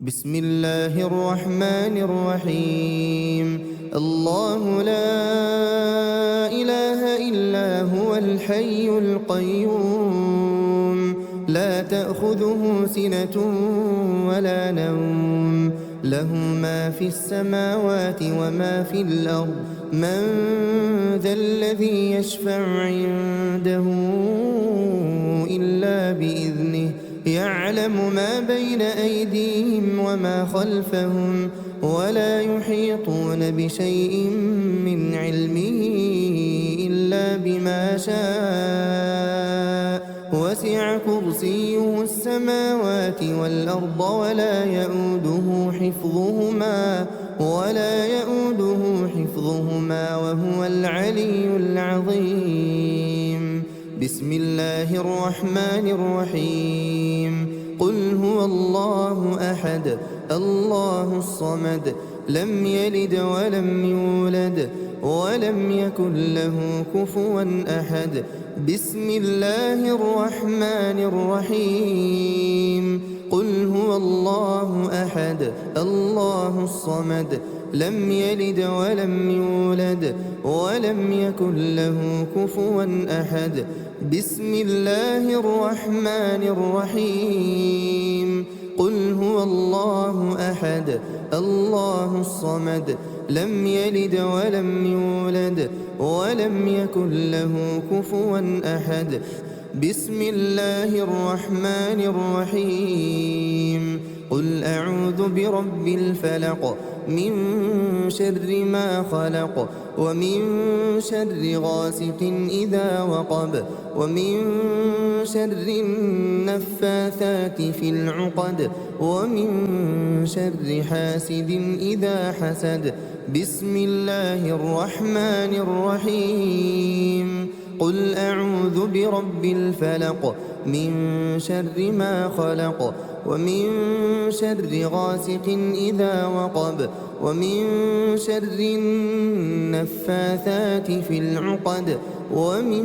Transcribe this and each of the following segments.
بسم الله الرحمن الرحيم. الله لا إله إلا هو الحي القيوم، لا تأخذه سنة ولا نوم، له ما في السماوات وما في الأرض. من ذا الذي يشفع عنده إلا بإذنه، يعلم ما بين أيديهم وما خلفهم، ولا يحيطون بشيء من علمه إلا بما شاء. وسع كرسيه السماوات والأرض ولا يؤوده حفظهما وهو العلي العظيم. بسم الله الرحمن الرحيم. قل هو الله أحد الله الصمد، لم يلد ولم يولد ولم يكن له كفوا أحد. بسم الله الرحمن الرحيم. قل هو الله أحد الله الصمد، لم يلد ولم يولد ولم يكن له كفوا أحد. بسم الله الرحمن الرحيم. قل هو الله أحد الله الصمد، لم يلد ولم يولد ولم يكن له كفوا أحد. بسم الله الرحمن الرحيم. قل أعوذ برب الفلق، من شر ما خلق، ومن شر غاسق إذا وقب، ومن شر النفاثات في العقد، ومن شر حاسد إذا حسد. بسم الله الرحمن الرحيم. قل أعوذ برب الفلق، من شر ما خلق، ومن شر غاسق إذا وقب، ومن شر النفاثات في العقد، ومن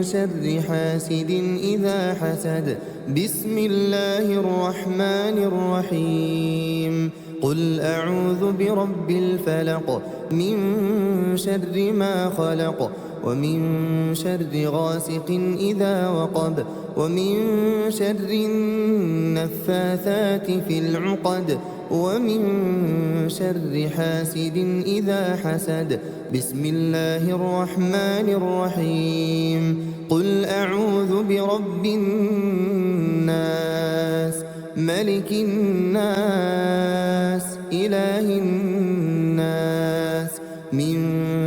شر حاسد إذا حسد. بسم الله الرحمن الرحيم. قل أعوذ برب الفلق، من شر ما خلق، ومن شر غاسق إذا وقب، ومن شر النفاثات في العقد، ومن شر حاسد إذا حسد. بسم الله الرحمن الرحيم. قل أعوذ برب الناس، ملك الناس، إله الناس، من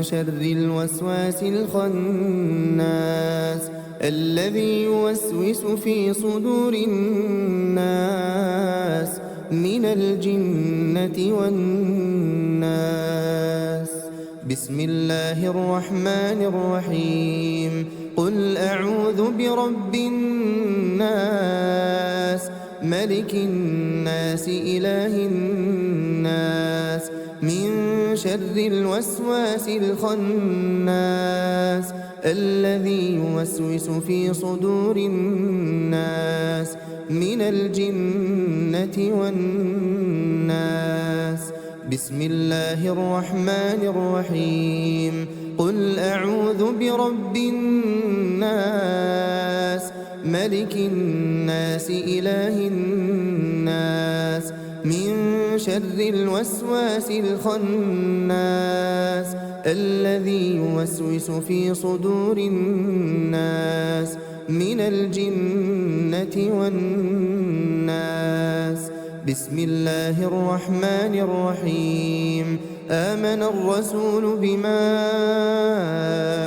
شر الوسواس الخناس، الذي يوسوس في صدور الناس من الجنة والناس. بسم الله الرحمن الرحيم. قل أعوذ برب الناس، ملك الناس، إله الناس، من شر الوسواس الخناس، الذي يوسوس في صدور الناس من الجنة والناس. بسم الله الرحمن الرحيم. قل أعوذ برب الناس، ملك الناس، إله الناس، من شر الوسواس الخناس، الذي يوسوس في صدور الناس من الجنة والناس. بسم الله الرحمن الرحيم. آمن الرسول بما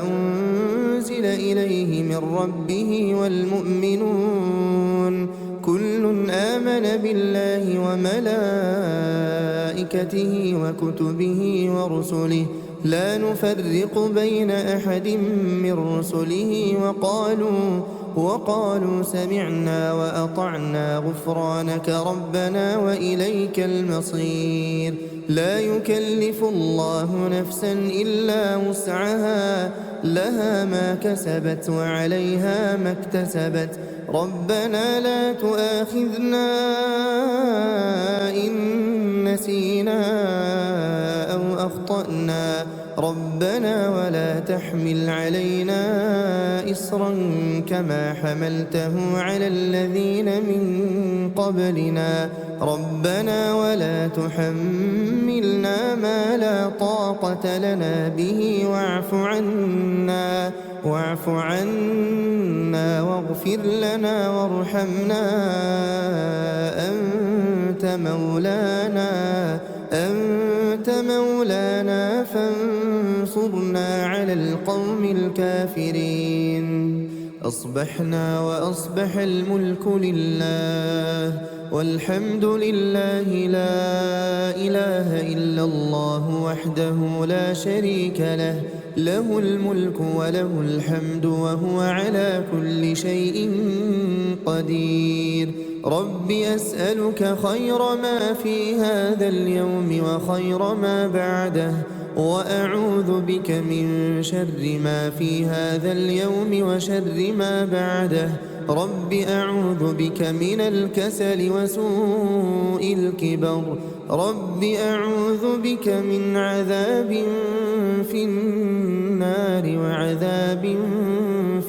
أنزل إليه من ربه والمؤمنون، كل آمن بالله وملائكته وكتبه ورسله، لا نفرق بين أحد من رسله، وقالوا سمعنا وأطعنا غفرانك ربنا وإليك المصير. لا يكلف الله نفسا إلا وسعها، لها ما كسبت وعليها ما اكتسبت. ربنا لا تؤاخذنا إن ربنا ولا تحمل علينا إصرا كما حملته على الذين من قبلنا ربنا ولا تحملنا ما لا طاقة لنا به واعف عنا واغفر لنا وارحمنا أنت مولانا فانصرنا على القوم الكافرين أصبحنا وأصبح الملك لله والحمد لله لا إله إلا الله وحده لا شريك له له الملك وله الحمد وهو على كل شيء قدير رب أسألك خير ما في هذا اليوم وخير ما بعده وأعوذ بك من شر ما في هذا اليوم وشر ما بعده رب أعوذ بك من الكسل وسوء الكبر رب أعوذ بك من عذاب في النار وعذاب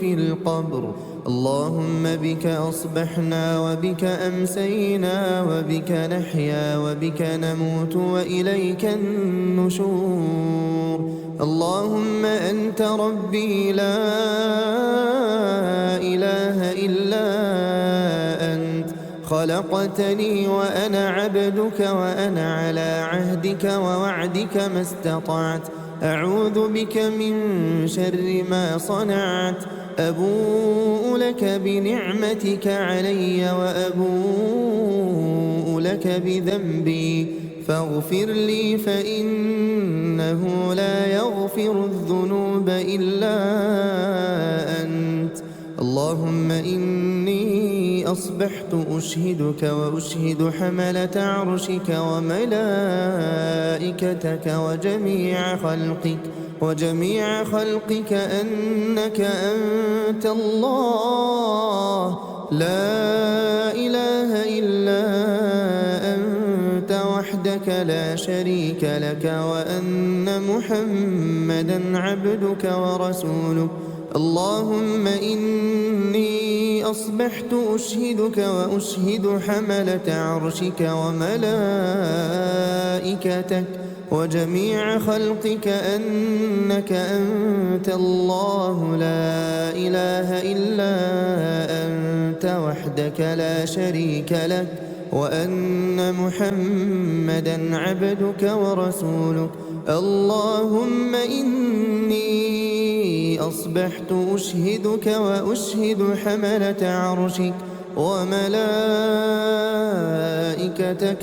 في القبر اللهم بك أصبحنا وبك أمسينا وبك نحيا وبك نموت وإليك النشور اللهم أنت ربي لا إله إلا أنت خلقتني وأنا عبدك وأنا على عهدك ووعدك ما استطعت أعوذ بك من شر ما صنعت أبوء لك بنعمتك علي وأبوء لك بذنبي فاغفر لي فإنه لا يغفر الذنوب إلا أنت اللهم إني أصبحت أشهدك وأشهد حملة عرشك وملائكتك وجميع خلقك أنك أنت الله لا إله إلا أنت وحدك لا شريك لك وأن محمدا عبدك ورسولك اللهم إني أصبحت أشهدك وأشهد حملة عرشك وملائكتك وجميع خلقك أنك أنت الله لا إله إلا أنت وحدك لا شريك لك وأن محمدا عبدك ورسولك اللهم إني أصبحت أشهدك وأشهد حملة عرشك وملائكتك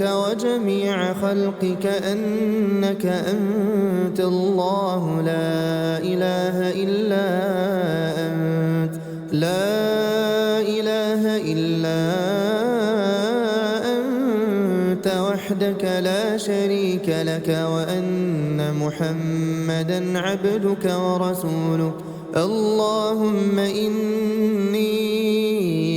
وجميع خلقك أنك أنت الله لا إله إلا أنت وحدك لا شريك لك وأن محمدا عبدك ورسولك اللهم إني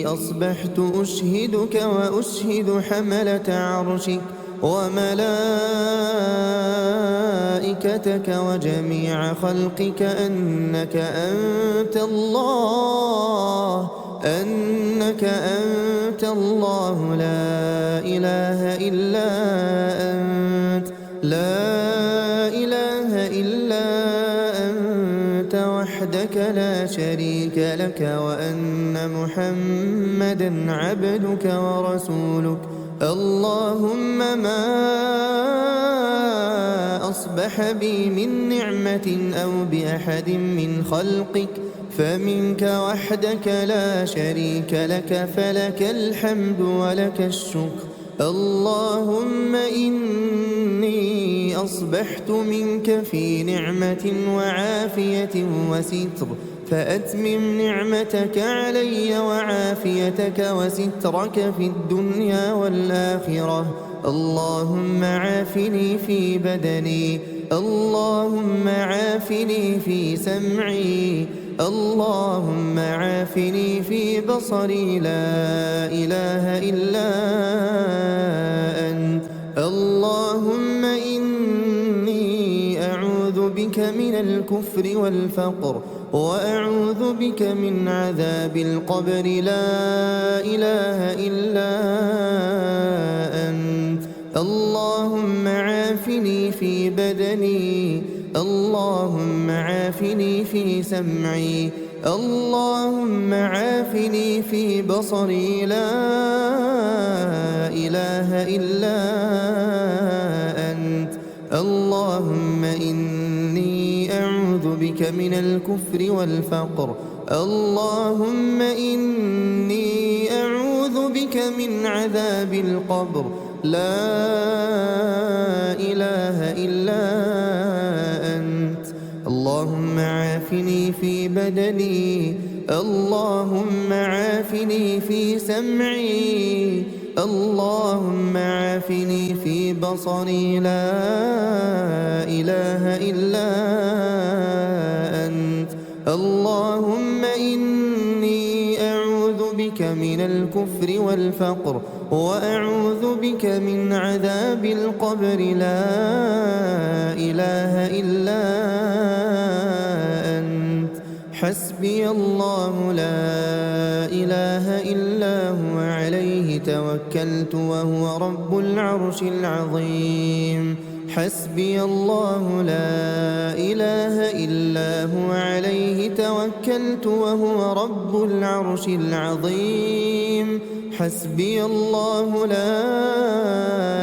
أصبحت أشهدك وأشهد حملة عرشك وملائكتك وجميع خلقك أنك أنت الله لا إله إلا أنت وحدك لا شريك لك وأن محمدا عبدك ورسولك اللهم ما أصبح بي من نعمة أو بأحد من خلقك فمنك وحدك لا شريك لك فلك الحمد ولك الشكر اللهم إني أصبحت منك في نعمة وعافية وستر فأتمم نعمتك علي وعافيتك وسترك في الدنيا والآخرة اللهم عافني في بدني اللهم عافني في سمعي اللهم عافني في بصري لا إله إلا أنت اللهم إني أعوذ بك بك من الكفر والفقر وأعوذ بك من عذاب القبر لا إله إلا أنت اللهم عافني في بدني اللهم عافني في سمعي اللهم عافني في بصري لا إله إلا أنت اللهم إني أعوذ بك من الكفر والفقر اللهم إني أعوذ بك من عذاب القبر لا إله إلا أنت اللهم عافني في بدني اللهم عافني في سمعي اللهم عافني في بصري لا إله إلا أنت اللهم إني أعوذ بك من الكفر والفقر وأعوذ بك من عذاب القبر لا إله إلا أنت حسبي الله لا إله إلا هو عليه توكلت وهو رب العرش العظيم حسبي الله لا إله إلا هو عليه توكلت وهو رب العرش العظيم حسبي الله لا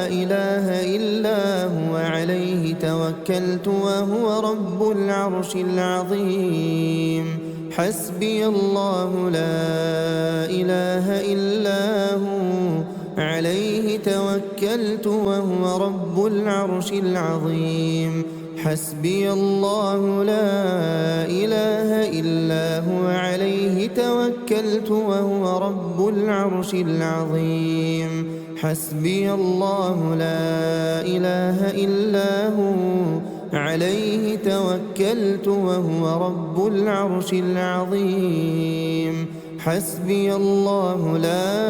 إله إلا هو عليه توكلت وهو رب العرش العظيم حسبي الله لا إله إلا هو عليه توكلت وهو رب العرش العظيم حسبي الله لا إله إلا هو عليه توكلت وهو رب العرش العظيم حسبي الله لا إله إلا هو عليه توكلت وهو رب العرش العظيم حسبي الله لا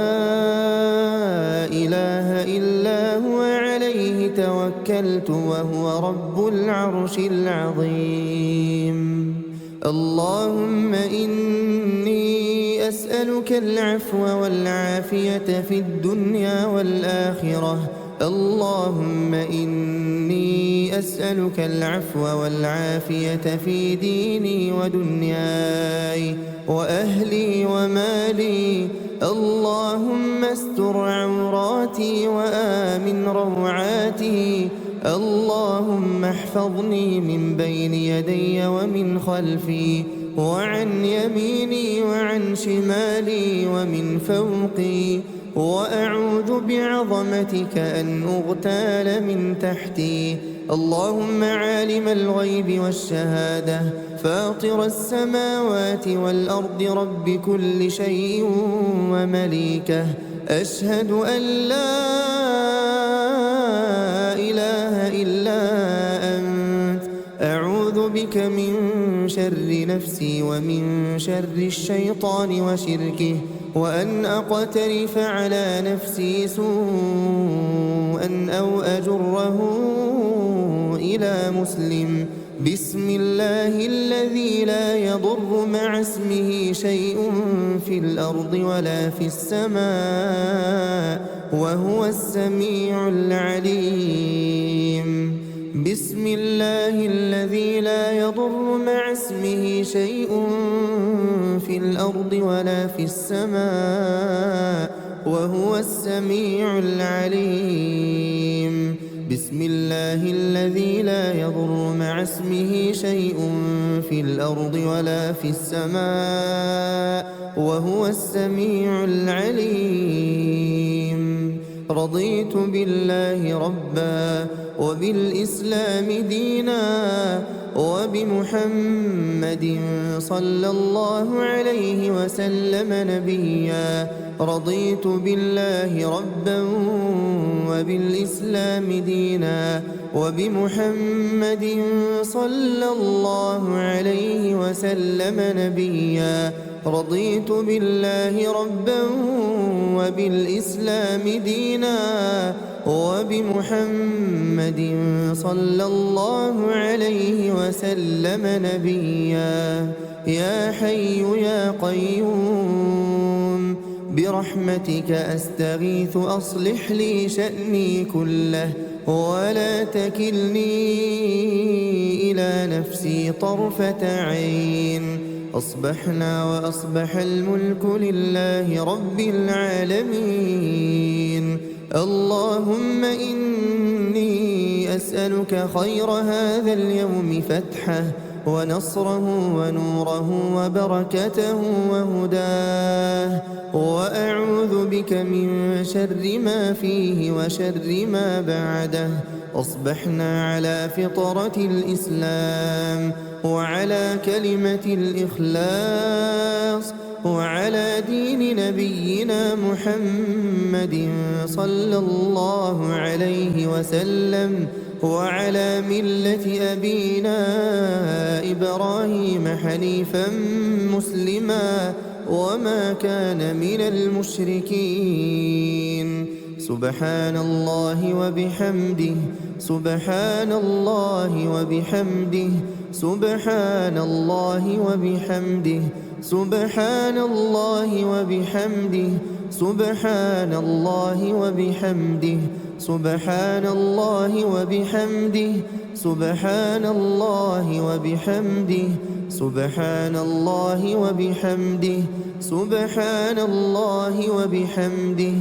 إله إلا هو عليه توكلت وهو رب العرش العظيم اللهم إني أسألك العفو والعافية في الدنيا والآخرة اللهم إني أسألك العفو والعافية في ديني ودنياي وأهلي ومالي اللهم استر عوراتي وآمن روعاتي اللهم احفظني من بين يدي ومن خلفي وعن يميني وعن شمالي ومن فوقي وأعوذ بعظمتك أن أغتال من تحتي اللهم عالم الغيب والشهادة فاطر السماوات والأرض رب كل شيء ومليكه أشهد أن لا إله إلا أنت أعوذ بك من شر نفسي ومن شر الشيطان وشركه وأن أقترف على نفسي سوءا أو أجره إلى مسلم بسم الله الذي لا يضر مع اسمه شيء في الأرض ولا في السماء وهو السميع العليم بسم الله الذي لا يضر مع اسمه شيء في الأرض ولا في السماء وهو السميع العليم بسم الله الذي لا يضر مع اسمه شيء في الأرض ولا في السماء وهو السميع العليم رضيت بالله ربا وبالإسلام دينا وبمحمد صلى الله عليه وسلم نبيا رضيت بالله ربا وبالإسلام دينا وبمحمد صلى الله عليه وسلم نبيا رضيت بالله ربا وبالإسلام دينا وبمحمد صلى الله عليه وسلم نبيا. يا حي يا قيوم برحمتك أستغيث أصلح لي شأني كله ولا تكلني إلى نفسي طرفة عين. أصبحنا وأصبح الملك لله رب العالمين. اللهم إني أسألك خير هذا اليوم فتحه ونصره ونوره وبركته وهداه، وأعوذ بك من شر ما فيه وشر ما بعده. أصبحنا على فطرة الإسلام وعلى كلمة الإخلاص وعلى دين نبينا محمد صلى الله عليه وسلم وعلى ملة أبينا إبراهيم حنيفا مسلما وما كان من المشركين. سبحان الله وبحمده سبحان الله وبحمده سبحان الله وبحمده سبحان الله وبحمده سبحان الله وبحمده سبحان الله وبحمده سبحان الله وبحمده سبحان الله وبحمده سبحان الله وبحمده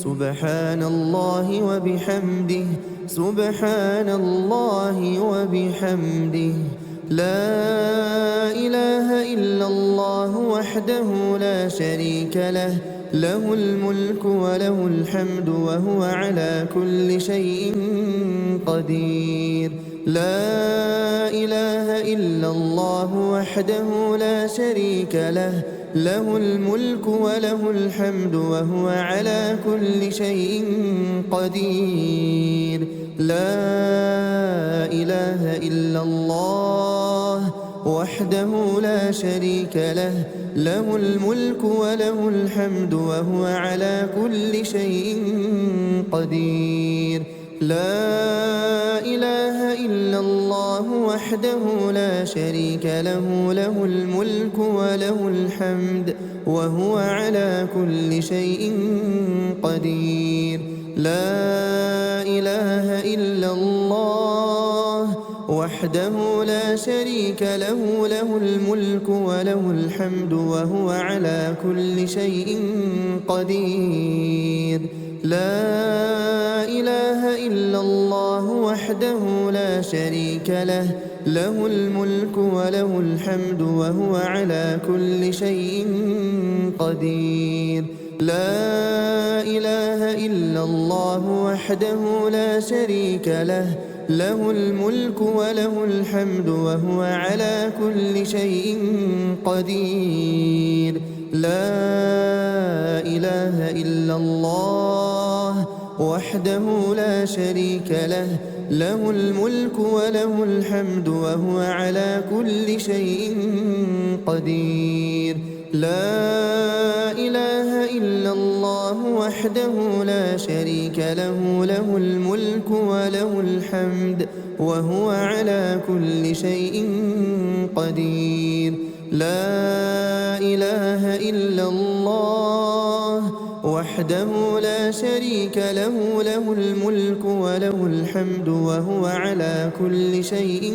سبحان الله وبحمده سبحان الله وبحمده. لا إله إلا الله وحده لا شريك له، له الملك وله الحمد وهو على كل شيء قدير. لا إله إلا الله وحده لا شريك له، له الملك وله الحمد وهو على كل شيء قدير. لا إله إلا الله وحده لا شريك له، له الملك وله الحمد وهو على كل شيء قدير. لا إله إلا الله وحده لا شريك له، له الملك وله الحمد وهو على كل شيء قدير. لا إله إلا الله وحده لا شريك له، له الملك وله الحمد وهو على كل شيء قدير. لا إله إلا الله وحده لا شريك له، له الملك وله الحمد وهو على كل شيء قدير. لا إله إلا الله وحده لا شريك له، له الملك وله الحمد وهو على كل شيء قدير. لا إله إلا الله وحده لا شريك له، له الملك وله الحمد وهو على كل شيء قدير. لا إله إلا الله وحده لا شريك له، له الملك وله الحمد وهو على كل شيء قدير. لا إله إلا الله وحده لا شريك له، له الملك وله الحمد وهو على كل شيء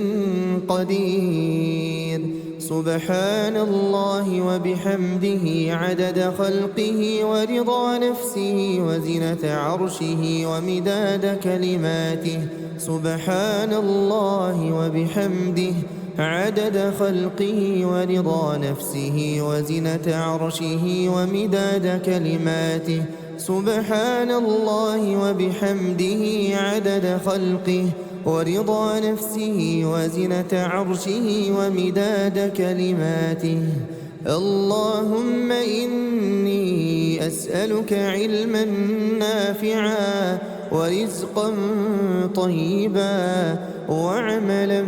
قدير. سبحان الله وبحمده عدد خلقه ورضا نفسه وزنة عرشه ومداد كلماته. سبحان الله وبحمده عدد خلقه ورضا نفسه وزنة عرشه ومداد كلماته. سبحان الله وبحمده عدد خلقه ورضا نفسه وزنة عرشه ومداد كلماته. اللهم إني أسألك علما نافعا ورزقا طيبا وعملا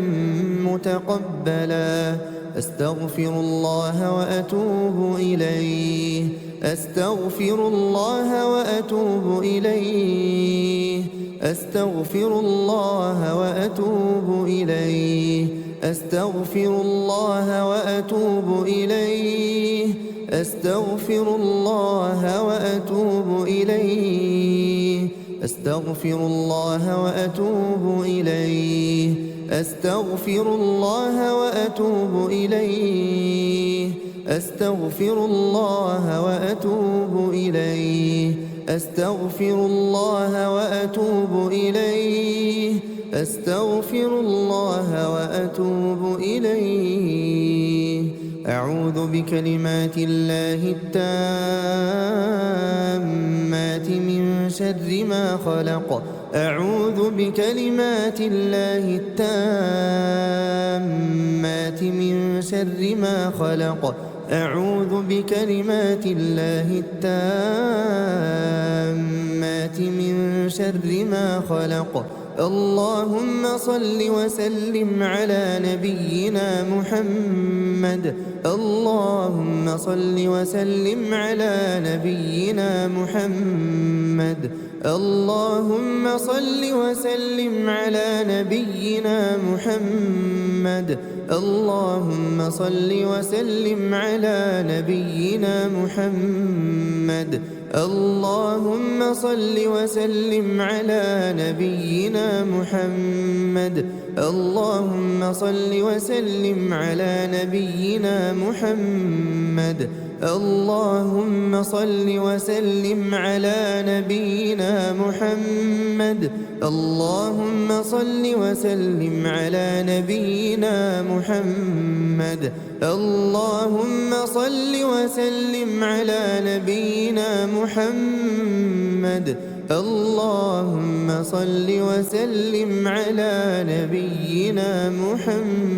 متقبلا. أستغفر الله وأتوب إليه، أستغفر الله وأتوب إليه. أستغفر الله وأتوب إليه أستغفر الله وأتوب إليه أستغفر الله وأتوب إليه أستغفر الله وأتوب إليه أستغفر الله وأتوب إليه أستغفر الله وأتوب إليه أستغفر الله وأتوب إليه أستغفر الله وأتوب إليه أعوذ بكلمات الله التامات من شر ما خلق أعوذ بكلمات الله التامات من شر ما خلق أعوذ بكلمات الله التامات من شر ما خلق اللهم صل وسلم على نبينا محمد اللهم صل وسلم على نبينا محمد اللهم صل وسلم على نبينا محمد اللهم صل وسلم على نبينا محمد اللهم صل وسلم على نبينا محمد اللهم صل وسلم على نبينا محمد اللهم صل وسلم على نبينا محمد اللهم صل وسلم على نبينا محمد اللهم صل وسلم على نبينا محمد اللهم صل وسلم على نبينا محمد